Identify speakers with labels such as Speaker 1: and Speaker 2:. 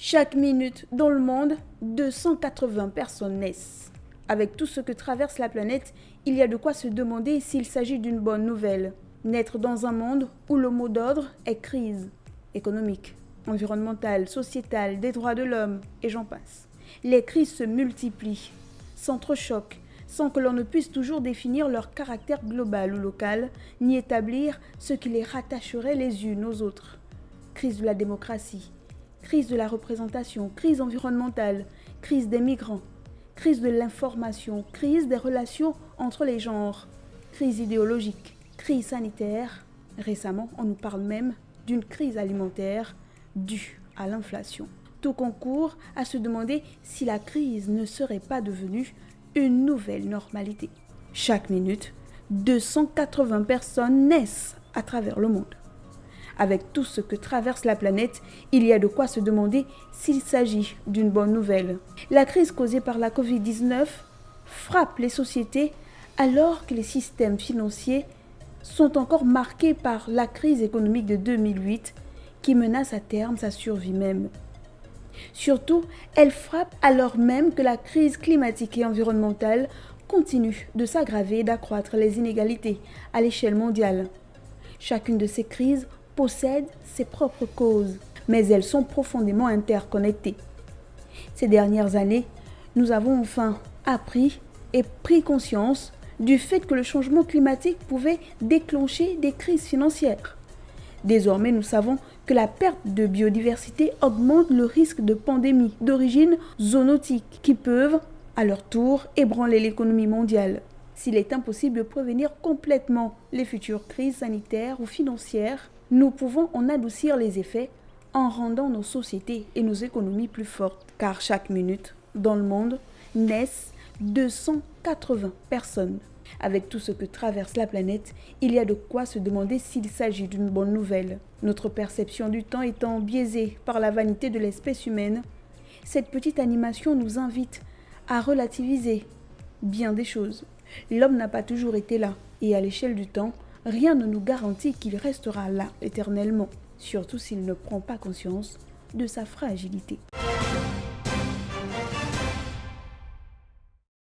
Speaker 1: Chaque minute dans le monde, 280 personnes naissent. Avec tout ce que traverse la planète, il y a de quoi se demander s'il s'agit d'une bonne nouvelle. Naître dans un monde où le mot d'ordre est crise économique, environnementale, sociétale, des droits de l'homme, et j'en passe. Les crises se multiplient, s'entrechoquent, sans que l'on ne puisse toujours définir leur caractère global ou local, ni établir ce qui les rattacherait les unes aux autres. Crise de la démocratie, crise de la représentation, crise environnementale, crise des migrants, crise de l'information, crise des relations entre les genres, crise idéologique, crise sanitaire. Récemment, on nous parle même d'une crise alimentaire due à l'inflation. Tout concourt à se demander si la crise ne serait pas devenue une nouvelle normalité. Chaque minute, 280 personnes naissent à travers le monde. Avec tout ce que traverse la planète, il y a de quoi se demander s'il s'agit d'une bonne nouvelle. La crise causée par la Covid-19 frappe les sociétés alors que les systèmes financiers sont encore marqués par la crise économique de 2008 qui menace à terme sa survie même. Surtout, elle frappe alors même que la crise climatique et environnementale continue de s'aggraver et d'accroître les inégalités à l'échelle mondiale. Chacune de ces crises possède ses propres causes, mais elles sont profondément interconnectées. Ces dernières années, nous avons enfin appris et pris conscience du fait que le changement climatique pouvait déclencher des crises financières. Désormais, nous savons que la perte de biodiversité augmente le risque de pandémies d'origine zoonotique qui peuvent, à leur tour, ébranler l'économie mondiale. S'il est impossible de prévenir complètement les futures crises sanitaires ou financières, nous pouvons en adoucir les effets en rendant nos sociétés et nos économies plus fortes. Car chaque minute, dans le monde, naissent 280 personnes. Avec tout ce que traverse la planète, il y a de quoi se demander s'il s'agit d'une bonne nouvelle. Notre perception du temps étant biaisée par la vanité de l'espèce humaine, cette petite animation nous invite à relativiser bien des choses. L'homme n'a pas toujours été là, et à l'échelle du temps, rien ne nous garantit qu'il restera là éternellement, surtout s'il ne prend pas conscience de sa fragilité.